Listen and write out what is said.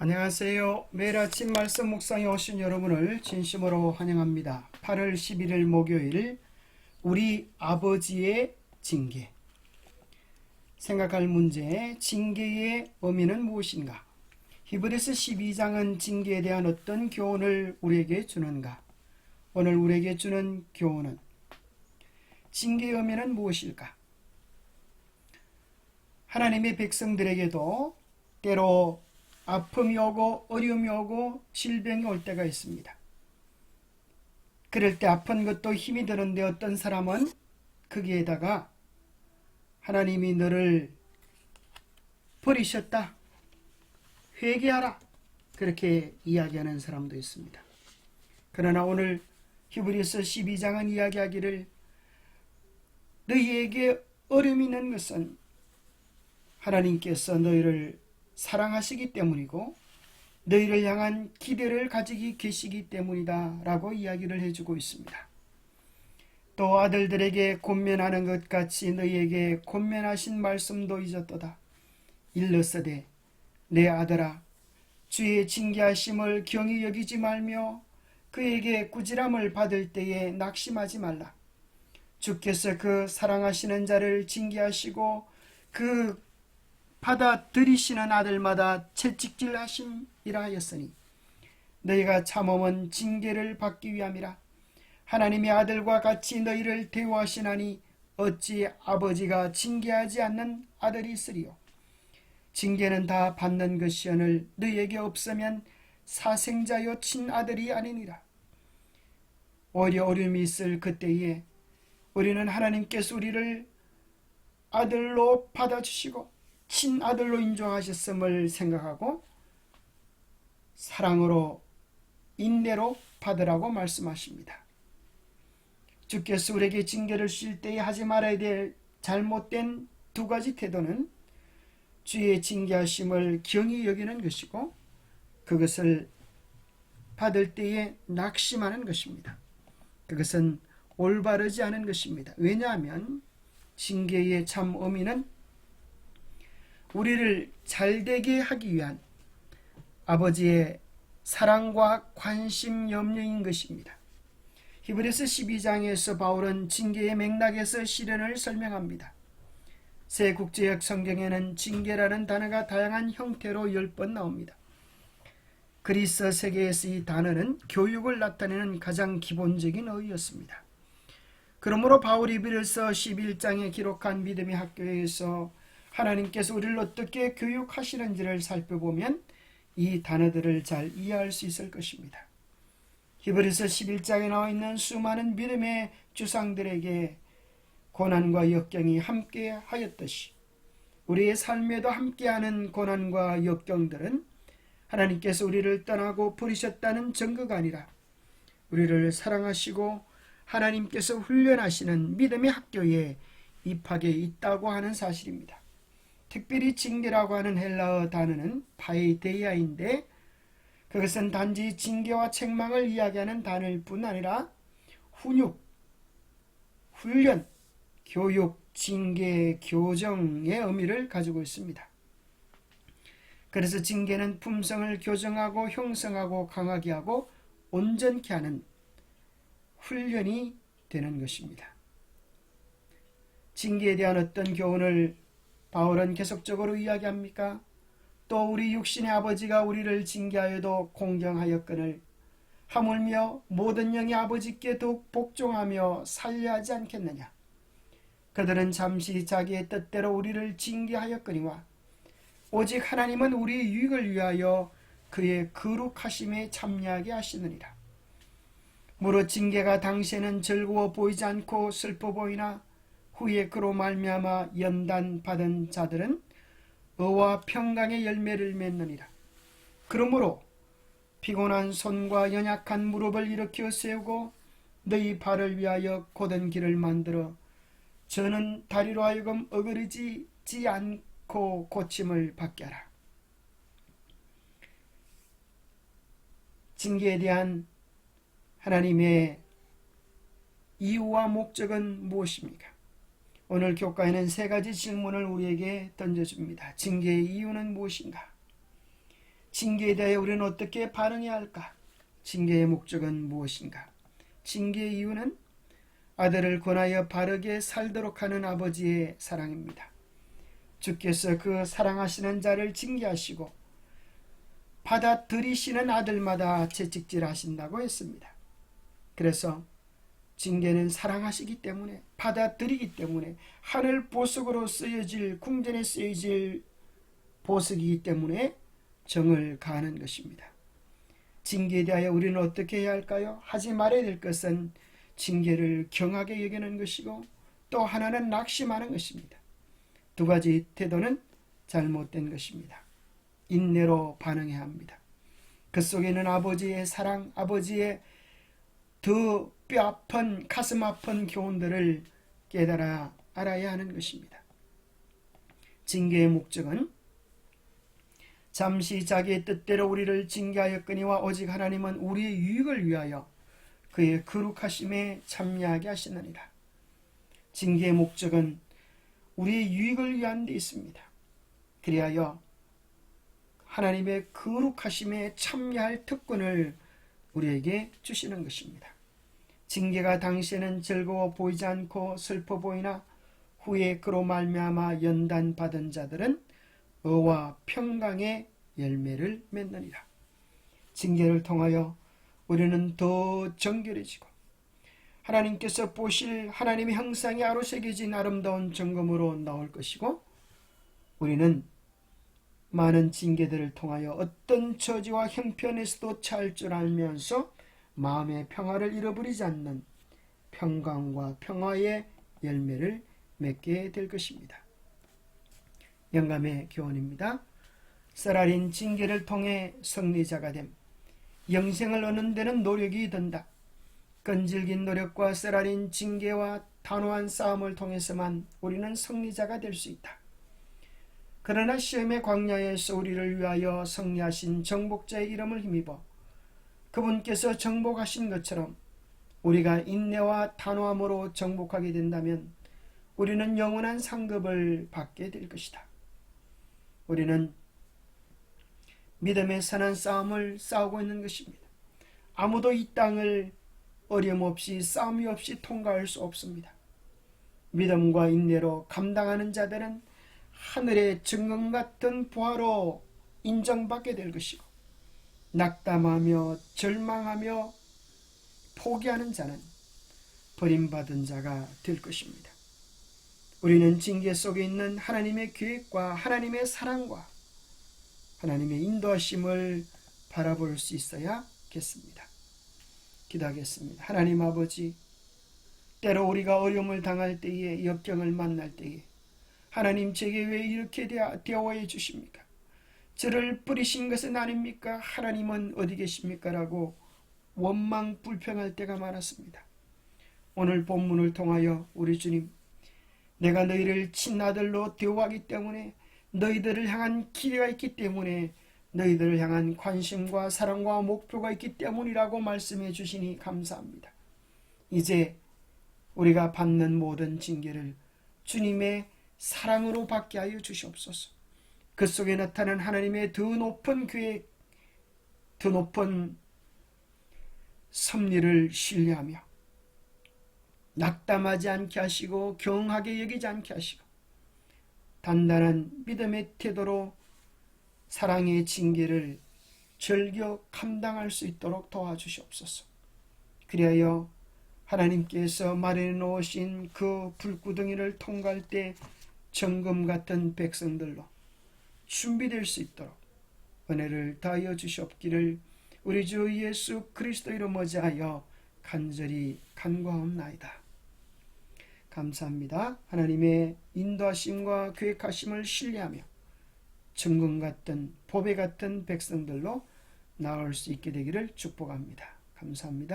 안녕하세요. 매일 아침 말씀 묵상에 오신 여러분을 진심으로 환영합니다. 8월 11일 목요일 우리 아버지의 징계. 생각할 문제, 징계의 의미는 무엇인가? 히브리서 12장은 징계에 대한 어떤 교훈을 우리에게 주는가? 오늘 우리에게 주는 교훈은 징계의 의미는 무엇일까? 하나님의 백성들에게도 때로 아픔이 오고 어려움이 오고 질병이 올 때가 있습니다. 그럴 때 아픈 것도 힘이 드는데 어떤 사람은 거기에다가 하나님이 너를 버리셨다, 회개하라, 그렇게 이야기하는 사람도 있습니다. 그러나 오늘 히브리서 12장은 이야기하기를 너희에게 어려움이 있는 것은 하나님께서 너희를 사랑하시기 때문이고 너희를 향한 기대를 가지고 계시기 때문이다 라고 이야기를 해주고 있습니다. 또 아들들에게 권면하는 것 같이 너희에게 권면하신 말씀도 잊었도다. 일러서되 내 아들아 주의 징계하심을 경히 여기지 말며 그에게 꾸지람을 받을 때에 낙심하지 말라. 주께서 그 사랑하시는 자를 징계하시고 그 받아들이시는 아들마다 채찍질 하심이라 하였으니 너희가 참음은 징계를 받기 위함이라. 하나님의 아들과 같이 너희를 대우하시나니 어찌 아버지가 징계하지 않는 아들이 있으리요. 징계는 다 받는 것이오늘 너희에게 없으면 사생자요 친아들이 아니니라. 오히려 어려움이 있을 그때에 우리는 하나님께서 우리를 아들로 받아주시고 친아들로 인정하셨음을 생각하고 사랑으로 인내로 받으라고 말씀하십니다. 주께서 우리에게 징계를 주실 때에 하지 말아야 될 잘못된 두 가지 태도는 주의 징계하심을 경히 여기는 것이고 그것을 받을 때에 낙심하는 것입니다. 그것은 올바르지 않은 것입니다. 왜냐하면 징계의 참 의미는 우리를 잘되게 하기 위한 아버지의 사랑과 관심 염려인 것입니다. 히브리서 12장에서 바울은 징계의 맥락에서 시련을 설명합니다. 새 국제역 성경에는 징계라는 단어가 다양한 형태로 10번 나옵니다. 그리스 세계에서 이 단어는 교육을 나타내는 가장 기본적인 어휘였습니다. 그러므로 바울이 히브리서 11장에 기록한 믿음의 학교에서 하나님께서 우리를 어떻게 교육하시는지를 살펴보면 이 단어들을 잘 이해할 수 있을 것입니다. 히브리서 11장에 나와 있는 수많은 믿음의 주상들에게 고난과 역경이 함께 하였듯이 우리의 삶에도 함께하는 고난과 역경들은 하나님께서 우리를 떠나고 버리셨다는 증거가 아니라 우리를 사랑하시고 하나님께서 훈련하시는 믿음의 학교에 입학해 있다고 하는 사실입니다. 특별히 징계라고 하는 헬라어 단어는 파이데이아인데 그것은 단지 징계와 책망을 이야기하는 단어일 뿐 아니라 훈육, 훈련, 교육, 징계, 교정의 의미를 가지고 있습니다. 그래서 징계는 품성을 교정하고 형성하고 강하게 하고 온전케 하는 훈련이 되는 것입니다. 징계에 대한 어떤 교훈을 바울은 계속적으로 이야기합니까? 또 우리 육신의 아버지가 우리를 징계하여도 공경하였거늘 하물며 모든 영이 아버지께 더욱 복종하며 살려하지 않겠느냐. 그들은 잠시 자기의 뜻대로 우리를 징계하였거니와 오직 하나님은 우리의 유익을 위하여 그의 거룩하심에 참여하게 하시느니라. 무릇 징계가 당시에는 즐거워 보이지 않고 슬퍼 보이나 후에 그로 말미암아 연단 받은 자들은 의와 평강의 열매를 맺느니라. 그러므로 피곤한 손과 연약한 무릎을 일으켜 세우고 너희 발을 위하여 곧은 길을 만들어 저는 다리로 하여금 어그러지지 않고 고침을 받게 하라. 징계에 대한 하나님의 이유와 목적은 무엇입니까? 오늘 교과에는 세 가지 질문을 우리에게 던져줍니다. 징계의 이유는 무엇인가? 징계에 대해 우리는 어떻게 반응해야 할까? 징계의 목적은 무엇인가? 징계의 이유는 아들을 권하여 바르게 살도록 하는 아버지의 사랑입니다. 주께서 그 사랑하시는 자를 징계하시고 받아들이시는 아들마다 채찍질하신다고 했습니다. 그래서 징계는 사랑하시기 때문에, 받아들이기 때문에, 하늘 보석으로 쓰여질, 궁전에 쓰여질 보석이기 때문에 정을 가하는 것입니다. 징계에 대하여 우리는 어떻게 해야 할까요? 하지 말아야 될 것은 징계를 경하게 여기는 것이고, 또 하나는 낙심하는 것입니다. 두 가지 태도는 잘못된 것입니다. 인내로 반응해야 합니다. 그 속에는 아버지의 사랑, 아버지의 더 뼈아픈, 가슴 아픈 교훈들을 깨달아 알아야 하는 것입니다. 징계의 목적은 잠시 자기의 뜻대로 우리를 징계하였거니와 오직 하나님은 우리의 유익을 위하여 그의 거룩하심에 참여하게 하시느니라. 징계의 목적은 우리의 유익을 위한 데 있습니다. 그리하여 하나님의 거룩하심에 참여할 특권을 우리에게 주시는 것입니다. 징계가 당시에는 즐거워 보이지 않고 슬퍼 보이나 후에 그로 말미암아 연단받은 자들은 의와 평강의 열매를 맺느니라. 징계를 통하여 우리는 더 정결해지고 하나님께서 보실 하나님의 형상이 아로새겨진 아름다운 정금으로 나올 것이고, 우리는 많은 징계들을 통하여 어떤 처지와 형편에서도 잘 줄 알면서 마음의 평화를 잃어버리지 않는 평강과 평화의 열매를 맺게 될 것입니다. 영감의 교훈입니다. 쌀알인 징계를 통해 승리자가 됨. 영생을 얻는 데는 노력이 든다. 끈질긴 노력과 쌀알인 징계와 단호한 싸움을 통해서만 우리는 승리자가 될 수 있다. 그러나 시험의 광야에서 우리를 위하여 승리하신 정복자의 이름을 힘입어 그분께서 정복하신 것처럼 우리가 인내와 단호함으로 정복하게 된다면 우리는 영원한 상급을 받게 될 것이다. 우리는 믿음의 선한 싸움을 싸우고 있는 것입니다. 아무도 이 땅을 어려움 없이 싸움이 없이 통과할 수 없습니다. 믿음과 인내로 감당하는 자들은 하늘의 증거 같은 부하로 인정받게 될 것이고, 낙담하며 절망하며 포기하는 자는 버림받은 자가 될 것입니다. 우리는 징계 속에 있는 하나님의 계획과 하나님의 사랑과 하나님의 인도하심을 바라볼 수 있어야겠습니다. 기도하겠습니다. 하나님 아버지, 때로 우리가 어려움을 당할 때에, 역경을 만날 때에 하나님 제게 왜 이렇게 대하여 주십니까? 저를 뿌리신 것은 아닙니까? 하나님은 어디 계십니까? 라고 원망 불평할 때가 많았습니다. 오늘 본문을 통하여 우리 주님, 내가 너희를 친아들로 대우하기 때문에, 너희들을 향한 기대가 있기 때문에, 너희들을 향한 관심과 사랑과 목표가 있기 때문이라고 말씀해 주시니 감사합니다. 이제 우리가 받는 모든 징계를 주님의 사랑으로 받게 하여 주시옵소서. 그 속에 나타난 하나님의 더 높은 계획, 더 높은 섭리를 신뢰하며 낙담하지 않게 하시고 경하게 여기지 않게 하시고 단단한 믿음의 태도로 사랑의 징계를 즐겨 감당할 수 있도록 도와주시옵소서. 그리하여 하나님께서 마련해 놓으신 그 불구덩이를 통과할 때 정금 같은 백성들로 준비될 수 있도록 은혜를 다하여 주시옵기를 우리 주 예수 그리스도 이름 어지하여 간절히 간구하옵나이다. 감사합니다. 하나님의 인도하심과 계획하심을 신뢰하며 정금 같은 보배 같은 백성들로 나올 수 있게 되기를 축복합니다. 감사합니다.